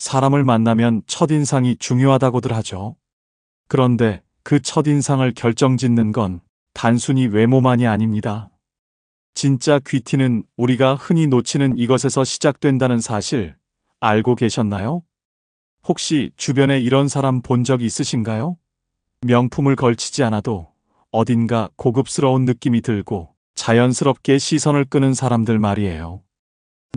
사람을 만나면 첫인상이 중요하다고들 하죠. 그런데 그 첫인상을 결정짓는 건 단순히 외모만이 아닙니다. 진짜 귀티는 우리가 흔히 놓치는 이것에서 시작된다는 사실 알고 계셨나요? 혹시 주변에 이런 사람 본 적 있으신가요? 명품을 걸치지 않아도 어딘가 고급스러운 느낌이 들고 자연스럽게 시선을 끄는 사람들 말이에요.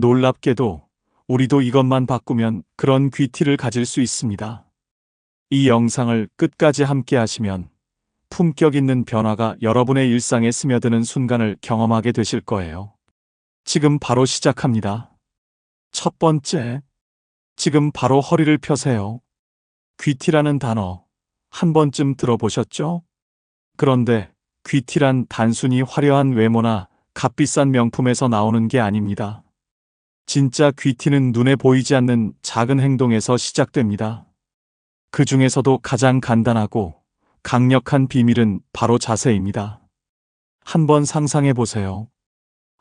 놀랍게도 우리도 이것만 바꾸면 그런 귀티를 가질 수 있습니다. 이 영상을 끝까지 함께 하시면 품격 있는 변화가 여러분의 일상에 스며드는 순간을 경험하게 되실 거예요. 지금 바로 시작합니다. 첫 번째, 지금 바로 허리를 펴세요. 귀티라는 단어 한 번쯤 들어보셨죠? 그런데 귀티란 단순히 화려한 외모나 값비싼 명품에서 나오는 게 아닙니다. 진짜 귀티는 눈에 보이지 않는 작은 행동에서 시작됩니다. 그 중에서도 가장 간단하고 강력한 비밀은 바로 자세입니다. 한번 상상해 보세요.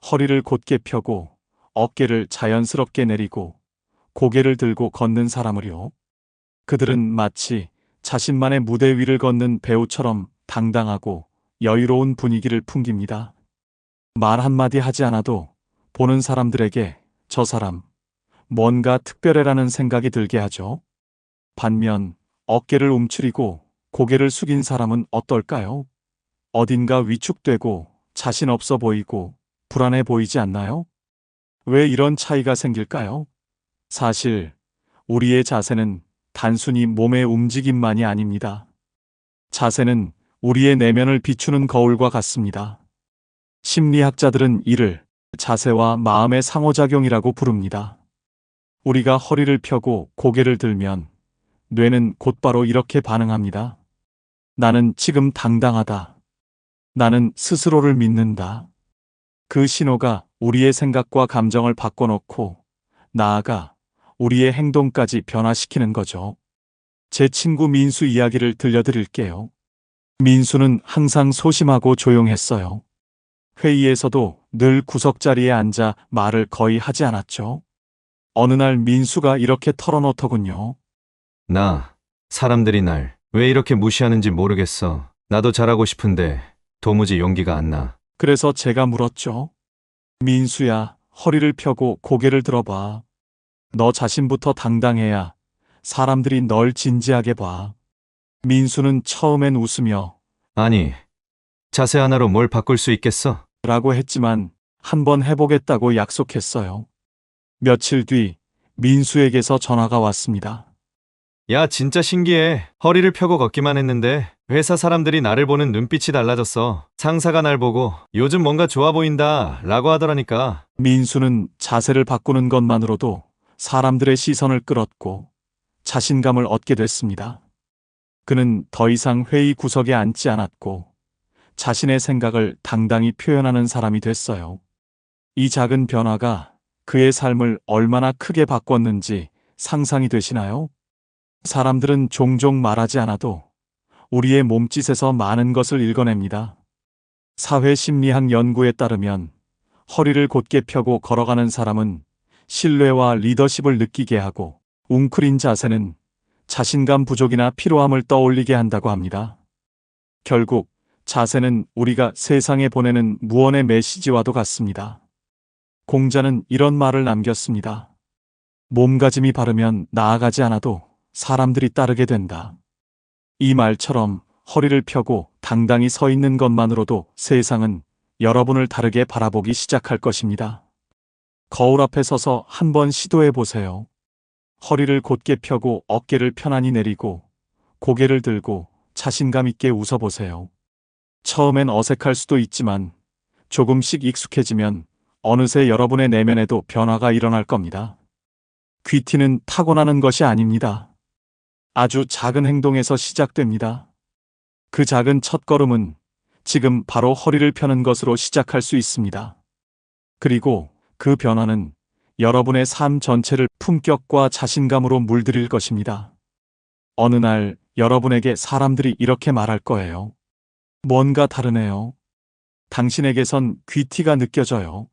허리를 곧게 펴고 어깨를 자연스럽게 내리고 고개를 들고 걷는 사람을요. 그들은 마치 자신만의 무대 위를 걷는 배우처럼 당당하고 여유로운 분위기를 풍깁니다. 말 한마디 하지 않아도 보는 사람들에게 저 사람 뭔가 특별해라는 생각이 들게 하죠. 반면 어깨를 움츠리고 고개를 숙인 사람은 어떨까요? 어딘가 위축되고 자신 없어 보이고 불안해 보이지 않나요? 왜 이런 차이가 생길까요? 사실 우리의 자세는 단순히 몸의 움직임만이 아닙니다. 자세는 우리의 내면을 비추는 거울과 같습니다. 심리학자들은 이를 자세와 마음의 상호작용이라고 부릅니다. 우리가 허리를 펴고 고개를 들면 뇌는 곧바로 이렇게 반응합니다. 나는 지금 당당하다. 나는 스스로를 믿는다. 그 신호가 우리의 생각과 감정을 바꿔놓고 나아가 우리의 행동까지 변화시키는 거죠. 제 친구 민수 이야기를 들려드릴게요. 민수는 항상 소심하고 조용했어요. 회의에서도 늘 구석자리에 앉아 말을 거의 하지 않았죠. 어느 날 민수가 이렇게 털어놓더군요. 사람들이 날 왜 이렇게 무시하는지 모르겠어. 나도 잘하고 싶은데 도무지 용기가 안 나. 그래서 제가 물었죠. 민수야, 허리를 펴고 고개를 들어봐. 너 자신부터 당당해야 사람들이 널 진지하게 봐. 민수는 처음엔 웃으며 아니, 자세 하나로 뭘 바꿀 수 있겠어? 라고 했지만 한번 해보겠다고 약속했어요. 며칠 뒤 민수에게서 전화가 왔습니다. 야, 진짜 신기해. 허리를 펴고 걷기만 했는데 회사 사람들이 나를 보는 눈빛이 달라졌어. 상사가 날 보고 요즘 뭔가 좋아 보인다 라고 하더라니까. 민수는 자세를 바꾸는 것만으로도 사람들의 시선을 끌었고 자신감을 얻게 됐습니다. 그는 더 이상 회의 구석에 앉지 않았고 자신의 생각을 당당히 표현하는 사람이 됐어요. 이 작은 변화가 그의 삶을 얼마나 크게 바꿨는지 상상이 되시나요? 사람들은 종종 말하지 않아도 우리의 몸짓에서 많은 것을 읽어냅니다. 사회심리학 연구에 따르면 허리를 곧게 펴고 걸어가는 사람은 신뢰와 리더십을 느끼게 하고 웅크린 자세는 자신감 부족이나 피로함을 떠올리게 한다고 합니다. 결국 자세는 우리가 세상에 보내는 무언의 메시지와도 같습니다. 공자는 이런 말을 남겼습니다. 몸가짐이 바르면 나아가지 않아도 사람들이 따르게 된다. 이 말처럼 허리를 펴고 당당히 서 있는 것만으로도 세상은 여러분을 다르게 바라보기 시작할 것입니다. 거울 앞에 서서 한번 시도해 보세요. 허리를 곧게 펴고 어깨를 편안히 내리고 고개를 들고 자신감 있게 웃어보세요. 처음엔 어색할 수도 있지만 조금씩 익숙해지면 어느새 여러분의 내면에도 변화가 일어날 겁니다. 귀티는 타고나는 것이 아닙니다. 아주 작은 행동에서 시작됩니다. 그 작은 첫걸음은 지금 바로 허리를 펴는 것으로 시작할 수 있습니다. 그리고 그 변화는 여러분의 삶 전체를 품격과 자신감으로 물들일 것입니다. 어느 날 여러분에게 사람들이 이렇게 말할 거예요. 뭔가 다르네요. 당신에게선 귀티가 느껴져요.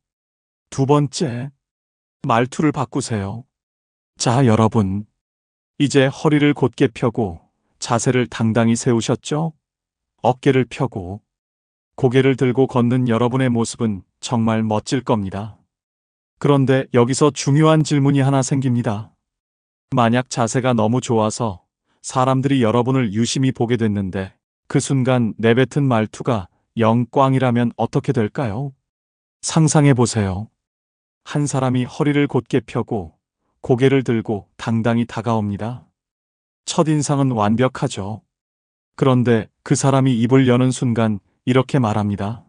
두 번째, 말투를 바꾸세요. 자, 여러분, 이제 허리를 곧게 펴고 자세를 당당히 세우셨죠? 어깨를 펴고 고개를 들고 걷는 여러분의 모습은 정말 멋질 겁니다. 그런데 여기서 중요한 질문이 하나 생깁니다. 만약 자세가 너무 좋아서 사람들이 여러분을 유심히 보게 됐는데 그 순간 내뱉은 말투가 영 꽝이라면 어떻게 될까요? 상상해 보세요. 한 사람이 허리를 곧게 펴고 고개를 들고 당당히 다가옵니다. 첫인상은 완벽하죠. 그런데 그 사람이 입을 여는 순간 이렇게 말합니다.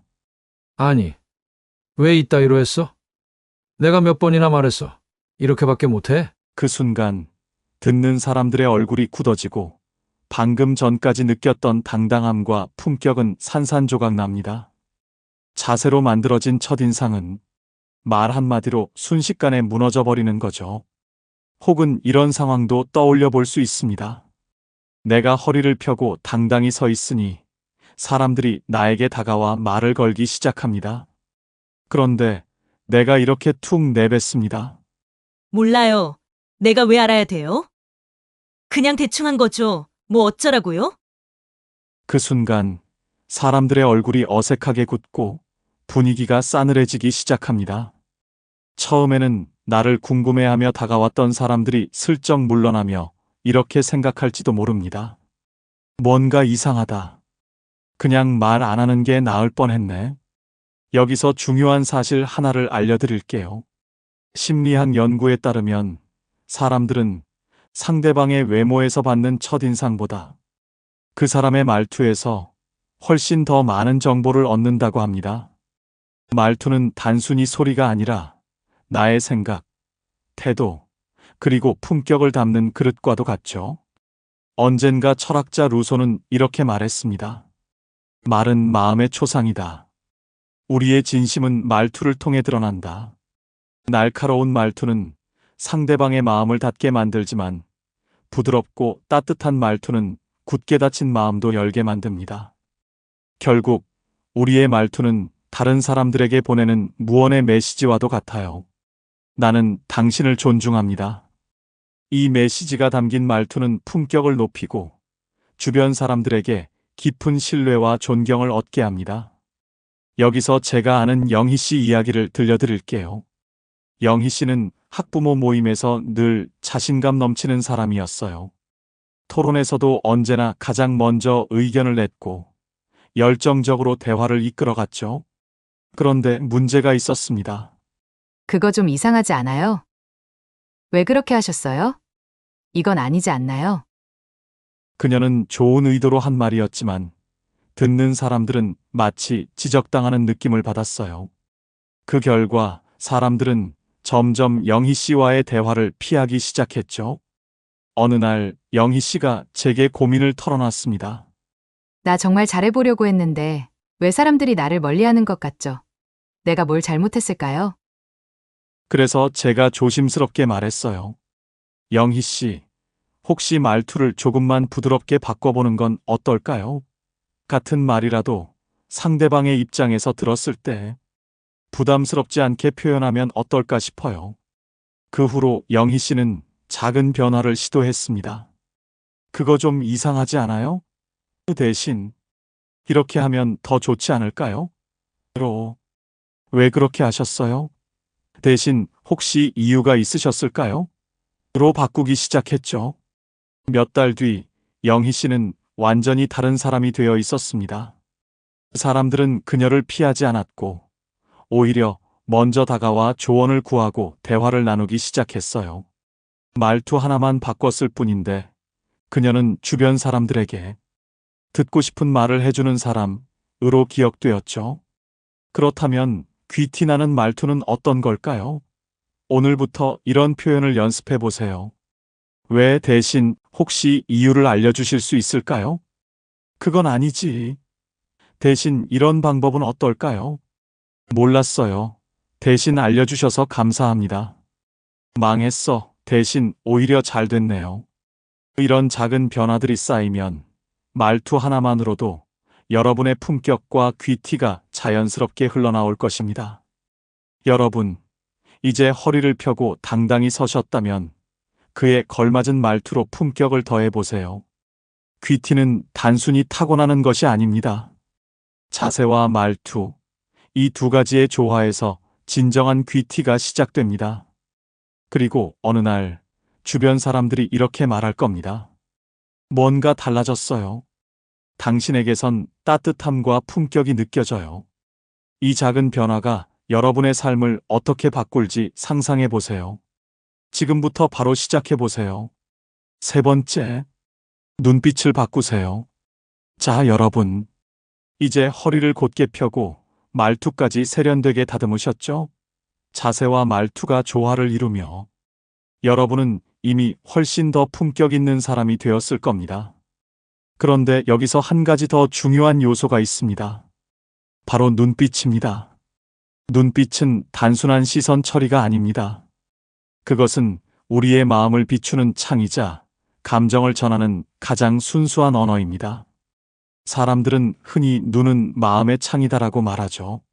아니, 왜 이따위로 했어? 내가 몇 번이나 말했어. 이렇게밖에 못해? 그 순간 듣는 사람들의 얼굴이 굳어지고 방금 전까지 느꼈던 당당함과 품격은 산산조각 납니다. 자세로 만들어진 첫인상은 말 한마디로 순식간에 무너져 버리는 거죠. 혹은 이런 상황도 떠올려 볼 수 있습니다. 내가 허리를 펴고 당당히 서 있으니 사람들이 나에게 다가와 말을 걸기 시작합니다. 그런데 내가 이렇게 툭 내뱉습니다. 몰라요. 내가 왜 알아야 돼요? 그냥 대충 한 거죠. 뭐 어쩌라고요? 그 순간 사람들의 얼굴이 어색하게 굳고 분위기가 싸늘해지기 시작합니다. 처음에는 나를 궁금해하며 다가왔던 사람들이 슬쩍 물러나며 이렇게 생각할지도 모릅니다. 뭔가 이상하다. 그냥 말 안 하는 게 나을 뻔했네. 여기서 중요한 사실 하나를 알려드릴게요. 심리학 연구에 따르면 사람들은 상대방의 외모에서 받는 첫인상보다 그 사람의 말투에서 훨씬 더 많은 정보를 얻는다고 합니다. 말투는 단순히 소리가 아니라 나의 생각, 태도, 그리고 품격을 담는 그릇과도 같죠. 언젠가 철학자 루소는 이렇게 말했습니다. 말은 마음의 초상이다. 우리의 진심은 말투를 통해 드러난다. 날카로운 말투는 상대방의 마음을 닫게 만들지만 부드럽고 따뜻한 말투는 굳게 닫힌 마음도 열게 만듭니다. 결국 우리의 말투는 다른 사람들에게 보내는 무언의 메시지와도 같아요. 나는 당신을 존중합니다. 이 메시지가 담긴 말투는 품격을 높이고 주변 사람들에게 깊은 신뢰와 존경을 얻게 합니다. 여기서 제가 아는 영희 씨 이야기를 들려드릴게요. 영희 씨는 학부모 모임에서 늘 자신감 넘치는 사람이었어요. 토론에서도 언제나 가장 먼저 의견을 냈고 열정적으로 대화를 이끌어갔죠. 그런데 문제가 있었습니다. 그거 좀 이상하지 않아요? 왜 그렇게 하셨어요? 이건 아니지 않나요? 그녀는 좋은 의도로 한 말이었지만 듣는 사람들은 마치 지적당하는 느낌을 받았어요. 그 결과 사람들은 점점 영희 씨와의 대화를 피하기 시작했죠. 어느 날 영희 씨가 제게 고민을 털어놨습니다. 나 정말 잘해보려고 했는데 왜 사람들이 나를 멀리하는 것 같죠? 내가 뭘 잘못했을까요? 그래서 제가 조심스럽게 말했어요. 영희 씨, 혹시 말투를 조금만 부드럽게 바꿔보는 건 어떨까요? 같은 말이라도 상대방의 입장에서 들었을 때 부담스럽지 않게 표현하면 어떨까 싶어요. 그 후로 영희 씨는 작은 변화를 시도했습니다. 그거 좀 이상하지 않아요? 그 대신 이렇게 하면 더 좋지 않을까요? 왜 그렇게 하셨어요? 대신 혹시 이유가 있으셨을까요? 로 바꾸기 시작했죠. 몇 달 뒤 영희 씨는 완전히 다른 사람이 되어 있었습니다. 사람들은 그녀를 피하지 않았고 오히려 먼저 다가와 조언을 구하고 대화를 나누기 시작했어요. 말투 하나만 바꿨을 뿐인데 그녀는 주변 사람들에게 듣고 싶은 말을 해주는 사람으로 기억되었죠. 그렇다면 귀티나는 말투는 어떤 걸까요? 오늘부터 이런 표현을 연습해 보세요. 왜 대신 혹시 이유를 알려주실 수 있을까요? 그건 아니지. 대신 이런 방법은 어떨까요? 몰랐어요. 대신 알려주셔서 감사합니다. 망했어. 대신 오히려 잘 됐네요. 이런 작은 변화들이 쌓이면 말투 하나만으로도 여러분의 품격과 귀티가 자연스럽게 흘러나올 것입니다. 여러분, 이제 허리를 펴고 당당히 서셨다면 그에 걸맞은 말투로 품격을 더해보세요. 귀티는 단순히 타고나는 것이 아닙니다. 자세와 말투, 이 두 가지의 조화에서 진정한 귀티가 시작됩니다. 그리고 어느 날 주변 사람들이 이렇게 말할 겁니다. 뭔가 달라졌어요. 당신에게선 따뜻함과 품격이 느껴져요. 이 작은 변화가 여러분의 삶을 어떻게 바꿀지 상상해 보세요. 지금부터 바로 시작해 보세요. 세 번째, 눈빛을 바꾸세요. 자, 여러분. 이제 허리를 곧게 펴고 말투까지 세련되게 다듬으셨죠? 자세와 말투가 조화를 이루며 여러분은 이미 훨씬 더 품격 있는 사람이 되었을 겁니다. 그런데 여기서 한 가지 더 중요한 요소가 있습니다. 바로 눈빛입니다. 눈빛은 단순한 시선 처리가 아닙니다. 그것은 우리의 마음을 비추는 창이자 감정을 전하는 가장 순수한 언어입니다. 사람들은 흔히 눈은 마음의 창이다라고 말하죠.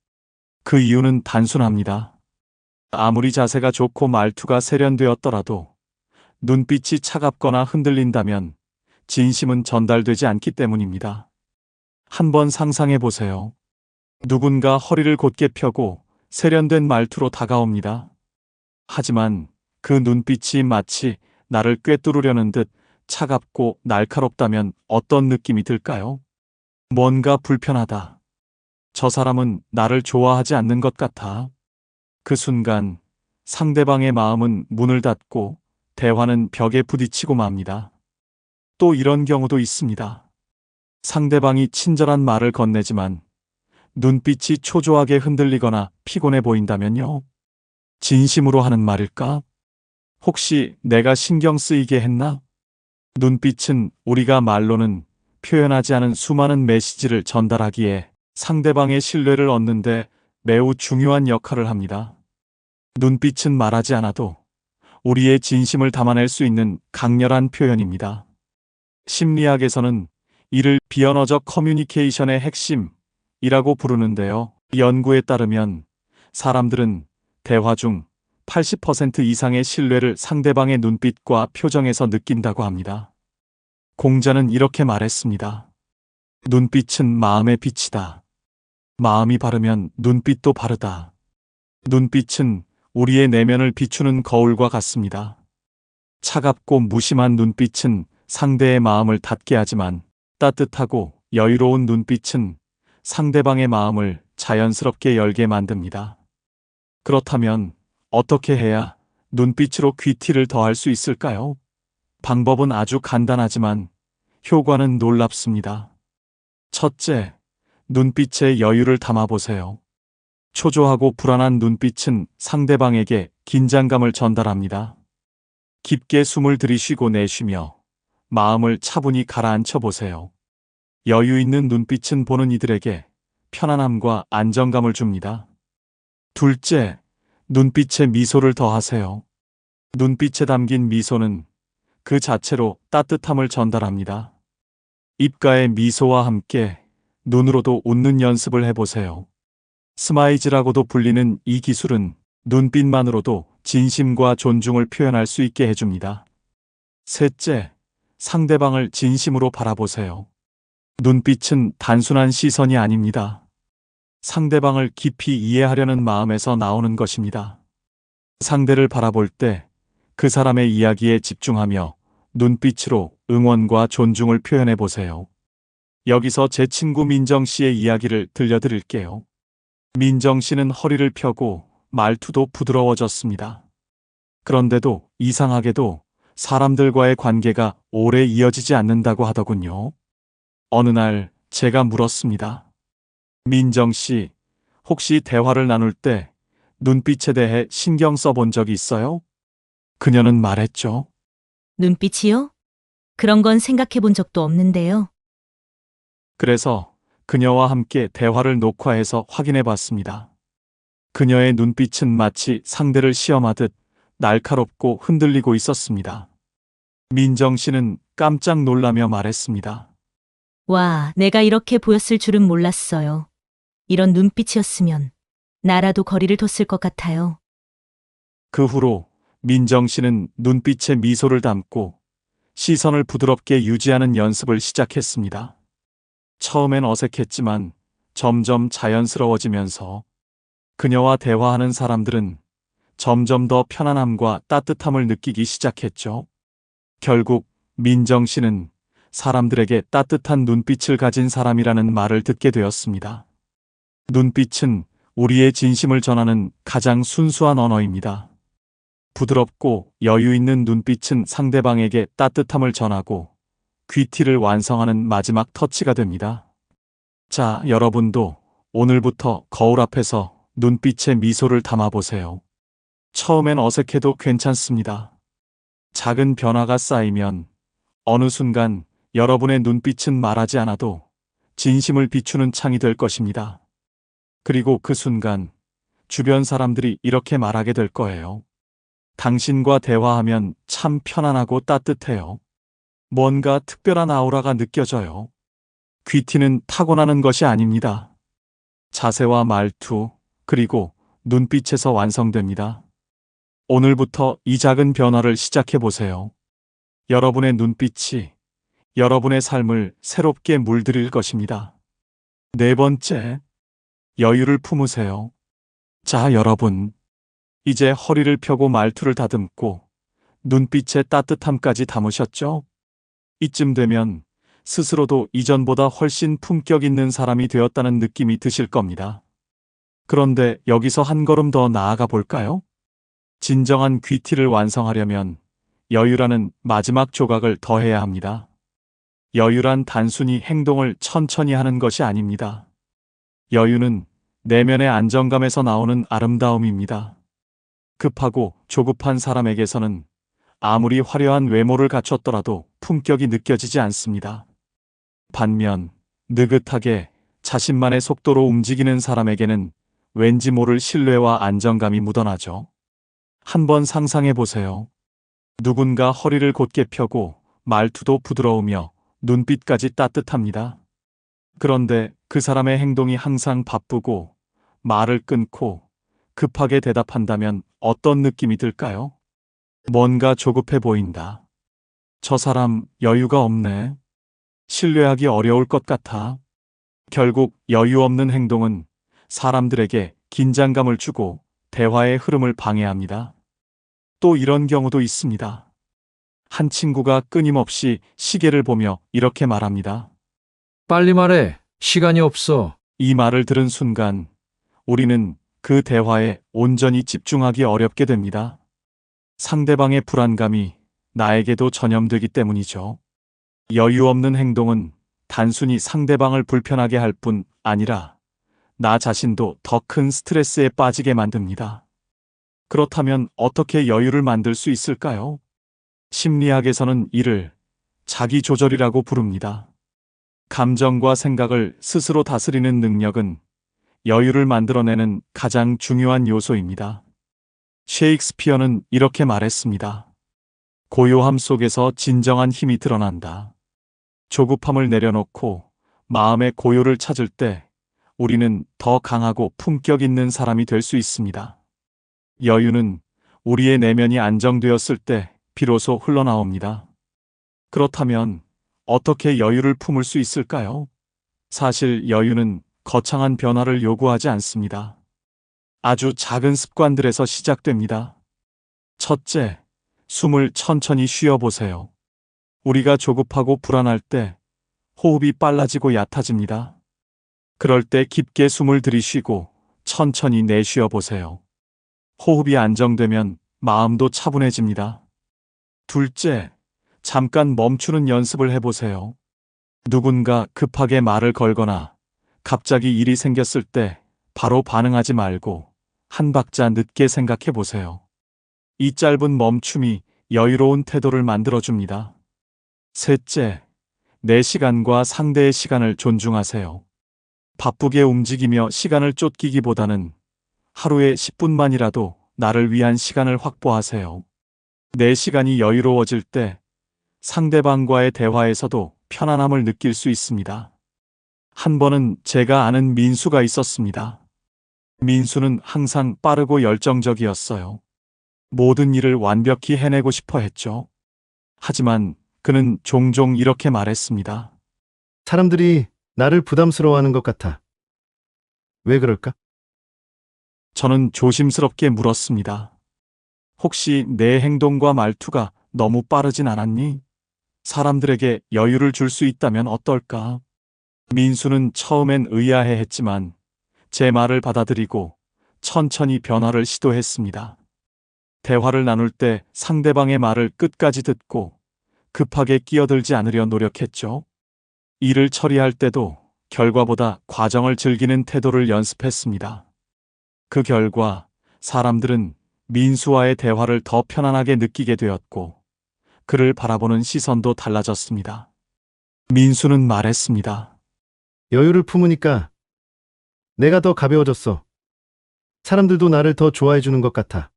그 이유는 단순합니다. 아무리 자세가 좋고 말투가 세련되었더라도 눈빛이 차갑거나 흔들린다면 진심은 전달되지 않기 때문입니다. 한번 상상해 보세요. 누군가 허리를 곧게 펴고 세련된 말투로 다가옵니다. 하지만 그 눈빛이 마치 나를 꿰뚫으려는 듯 차갑고 날카롭다면 어떤 느낌이 들까요? 뭔가 불편하다. 저 사람은 나를 좋아하지 않는 것 같아. 그 순간 상대방의 마음은 문을 닫고 대화는 벽에 부딪히고 맙니다. 또 이런 경우도 있습니다. 상대방이 친절한 말을 건네지만 눈빛이 초조하게 흔들리거나 피곤해 보인다면요. 진심으로 하는 말일까? 혹시 내가 신경 쓰이게 했나? 눈빛은 우리가 말로는 표현하지 않은 수많은 메시지를 전달하기에 상대방의 신뢰를 얻는데 매우 중요한 역할을 합니다. 눈빛은 말하지 않아도 우리의 진심을 담아낼 수 있는 강렬한 표현입니다. 심리학에서는 이를 비언어적 커뮤니케이션의 핵심이라고 부르는데요. 연구에 따르면 사람들은 대화 중 80% 이상의 신뢰를 상대방의 눈빛과 표정에서 느낀다고 합니다. 공자는 이렇게 말했습니다. 눈빛은 마음의 빛이다. 마음이 바르면 눈빛도 바르다. 눈빛은 우리의 내면을 비추는 거울과 같습니다. 차갑고 무심한 눈빛은 상대의 마음을 닫게 하지만 따뜻하고 여유로운 눈빛은 상대방의 마음을 자연스럽게 열게 만듭니다. 그렇다면 어떻게 해야 눈빛으로 귀티를 더할 수 있을까요? 방법은 아주 간단하지만 효과는 놀랍습니다. 첫째, 눈빛에 여유를 담아보세요. 초조하고 불안한 눈빛은 상대방에게 긴장감을 전달합니다. 깊게 숨을 들이쉬고 내쉬며 마음을 차분히 가라앉혀 보세요. 여유 있는 눈빛은 보는 이들에게 편안함과 안정감을 줍니다. 둘째, 눈빛에 미소를 더하세요. 눈빛에 담긴 미소는 그 자체로 따뜻함을 전달합니다. 입가의 미소와 함께 눈으로도 웃는 연습을 해보세요. 스마이즈라고도 불리는 이 기술은 눈빛만으로도 진심과 존중을 표현할 수 있게 해줍니다. 셋째, 상대방을 진심으로 바라보세요. 눈빛은 단순한 시선이 아닙니다. 상대방을 깊이 이해하려는 마음에서 나오는 것입니다. 상대를 바라볼 때 그 사람의 이야기에 집중하며 눈빛으로 응원과 존중을 표현해 보세요. 여기서 제 친구 민정 씨의 이야기를 들려드릴게요. 민정 씨는 허리를 펴고 말투도 부드러워졌습니다. 그런데도 이상하게도 사람들과의 관계가 오래 이어지지 않는다고 하더군요. 어느 날 제가 물었습니다. 민정 씨, 혹시 대화를 나눌 때 눈빛에 대해 신경 써본 적이 있어요? 그녀는 말했죠. 눈빛이요? 그런 건 생각해 본 적도 없는데요. 그래서 그녀와 함께 대화를 녹화해서 확인해 봤습니다. 그녀의 눈빛은 마치 상대를 시험하듯 날카롭고 흔들리고 있었습니다. 민정 씨는 깜짝 놀라며 말했습니다. 와, 내가 이렇게 보였을 줄은 몰랐어요. 이런 눈빛이었으면 나라도 거리를 뒀을 것 같아요. 그 후로 민정 씨는 눈빛에 미소를 담고 시선을 부드럽게 유지하는 연습을 시작했습니다. 처음엔 어색했지만 점점 자연스러워지면서 그녀와 대화하는 사람들은 점점 더 편안함과 따뜻함을 느끼기 시작했죠. 결국 민정 씨는 사람들에게 따뜻한 눈빛을 가진 사람이라는 말을 듣게 되었습니다. 눈빛은 우리의 진심을 전하는 가장 순수한 언어입니다. 부드럽고 여유 있는 눈빛은 상대방에게 따뜻함을 전하고 귀티를 완성하는 마지막 터치가 됩니다. 자, 여러분도 오늘부터 거울 앞에서 눈빛에 미소를 담아보세요. 처음엔 어색해도 괜찮습니다. 작은 변화가 쌓이면 어느 순간 여러분의 눈빛은 말하지 않아도 진심을 비추는 창이 될 것입니다. 그리고 그 순간 주변 사람들이 이렇게 말하게 될 거예요. 당신과 대화하면 참 편안하고 따뜻해요. 뭔가 특별한 아우라가 느껴져요. 귀티는 타고나는 것이 아닙니다. 자세와 말투, 그리고 눈빛에서 완성됩니다. 오늘부터 이 작은 변화를 시작해 보세요. 여러분의 눈빛이 여러분의 삶을 새롭게 물들일 것입니다. 네 번째, 여유를 품으세요. 자, 여러분. 이제 허리를 펴고 말투를 다듬고 눈빛에 따뜻함까지 담으셨죠? 이쯤 되면 스스로도 이전보다 훨씬 품격 있는 사람이 되었다는 느낌이 드실 겁니다. 그런데 여기서 한 걸음 더 나아가 볼까요? 진정한 귀티를 완성하려면 여유라는 마지막 조각을 더해야 합니다. 여유란 단순히 행동을 천천히 하는 것이 아닙니다. 여유는 내면의 안정감에서 나오는 아름다움입니다. 급하고 조급한 사람에게서는 아무리 화려한 외모를 갖췄더라도 품격이 느껴지지 않습니다. 반면 느긋하게 자신만의 속도로 움직이는 사람에게는 왠지 모를 신뢰와 안정감이 묻어나죠. 한번 상상해 보세요. 누군가 허리를 곧게 펴고 말투도 부드러우며 눈빛까지 따뜻합니다. 그런데 그 사람의 행동이 항상 바쁘고 말을 끊고 급하게 대답한다면 어떤 느낌이 들까요? 뭔가 조급해 보인다. 저 사람 여유가 없네. 신뢰하기 어려울 것 같아. 결국 여유 없는 행동은 사람들에게 긴장감을 주고 대화의 흐름을 방해합니다. 또 이런 경우도 있습니다. 한 친구가 끊임없이 시계를 보며 이렇게 말합니다. 빨리 말해. 시간이 없어. 이 말을 들은 순간 우리는 그 대화에 온전히 집중하기 어렵게 됩니다. 상대방의 불안감이 나에게도 전염되기 때문이죠. 여유 없는 행동은 단순히 상대방을 불편하게 할 뿐 아니라 나 자신도 더 큰 스트레스에 빠지게 만듭니다. 그렇다면 어떻게 여유를 만들 수 있을까요? 심리학에서는 이를 자기 조절이라고 부릅니다. 감정과 생각을 스스로 다스리는 능력은 여유를 만들어내는 가장 중요한 요소입니다. 셰익스피어는 이렇게 말했습니다. 고요함 속에서 진정한 힘이 드러난다. 조급함을 내려놓고 마음의 고요를 찾을 때 우리는 더 강하고 품격 있는 사람이 될 수 있습니다. 여유는 우리의 내면이 안정되었을 때 비로소 흘러나옵니다. 그렇다면 어떻게 여유를 품을 수 있을까요? 사실 여유는 거창한 변화를 요구하지 않습니다. 아주 작은 습관들에서 시작됩니다. 첫째, 숨을 천천히 쉬어보세요. 우리가 조급하고 불안할 때 호흡이 빨라지고 얕아집니다. 그럴 때 깊게 숨을 들이쉬고 천천히 내쉬어 보세요. 호흡이 안정되면 마음도 차분해집니다. 둘째, 잠깐 멈추는 연습을 해보세요. 누군가 급하게 말을 걸거나 갑자기 일이 생겼을 때 바로 반응하지 말고 한 박자 늦게 생각해 보세요. 이 짧은 멈춤이 여유로운 태도를 만들어줍니다. 셋째, 내 시간과 상대의 시간을 존중하세요. 바쁘게 움직이며 시간을 쫓기기보다는 하루에 10분만이라도 나를 위한 시간을 확보하세요. 내 시간이 여유로워질 때 상대방과의 대화에서도 편안함을 느낄 수 있습니다. 한 번은 제가 아는 민수가 있었습니다. 민수는 항상 빠르고 열정적이었어요. 모든 일을 완벽히 해내고 싶어 했죠. 하지만 그는 종종 이렇게 말했습니다. 사람들이 나를 부담스러워하는 것 같아. 왜 그럴까? 저는 조심스럽게 물었습니다. 혹시 내 행동과 말투가 너무 빠르진 않았니? 사람들에게 여유를 줄 수 있다면 어떨까? 민수는 처음엔 의아해 했지만 제 말을 받아들이고 천천히 변화를 시도했습니다. 대화를 나눌 때 상대방의 말을 끝까지 듣고 급하게 끼어들지 않으려 노력했죠. 일을 처리할 때도 결과보다 과정을 즐기는 태도를 연습했습니다. 그 결과 사람들은 민수와의 대화를 더 편안하게 느끼게 되었고 그를 바라보는 시선도 달라졌습니다. 민수는 말했습니다. 여유를 품으니까 내가 더 가벼워졌어. 사람들도 나를 더 좋아해 주는 것 같아.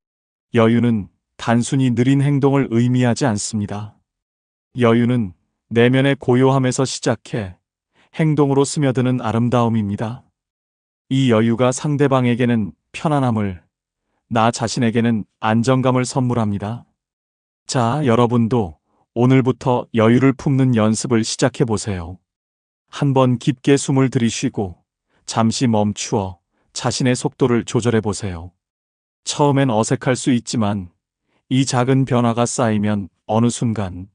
여유는 단순히 느린 행동을 의미하지 않습니다. 여유는 내면의 고요함에서 시작해 행동으로 스며드는 아름다움입니다. 이 여유가 상대방에게는 편안함을, 나 자신에게는 안정감을 선물합니다. 자, 여러분도 오늘부터 여유를 품는 연습을 시작해 보세요. 한번 깊게 숨을 들이쉬고 잠시 멈추어 자신의 속도를 조절해 보세요. 처음엔 어색할 수 있지만 이 작은 변화가 쌓이면 어느 순간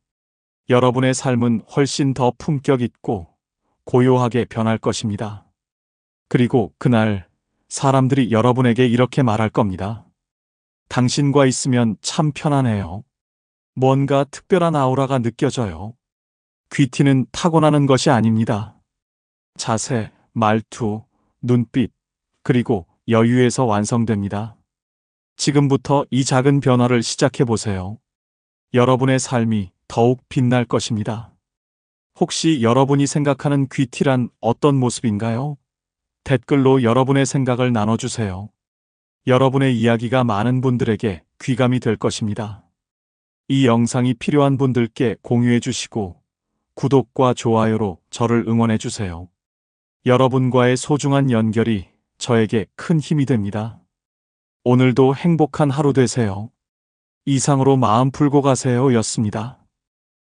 여러분의 삶은 훨씬 더 품격 있고 고요하게 변할 것입니다. 그리고 그날 사람들이 여러분에게 이렇게 말할 겁니다. 당신과 있으면 참 편안해요. 뭔가 특별한 아우라가 느껴져요. 귀티는 타고나는 것이 아닙니다. 자세, 말투, 눈빛, 그리고 여유에서 완성됩니다. 지금부터 이 작은 변화를 시작해 보세요. 여러분의 삶이 더욱 빛날 것입니다. 혹시 여러분이 생각하는 귀티란 어떤 모습인가요? 댓글로 여러분의 생각을 나눠주세요. 여러분의 이야기가 많은 분들에게 귀감이 될 것입니다. 이 영상이 필요한 분들께 공유해 주시고 구독과 좋아요로 저를 응원해 주세요. 여러분과의 소중한 연결이 저에게 큰 힘이 됩니다. 오늘도 행복한 하루 되세요. 이상으로 마음 풀고 가세요 였습니다.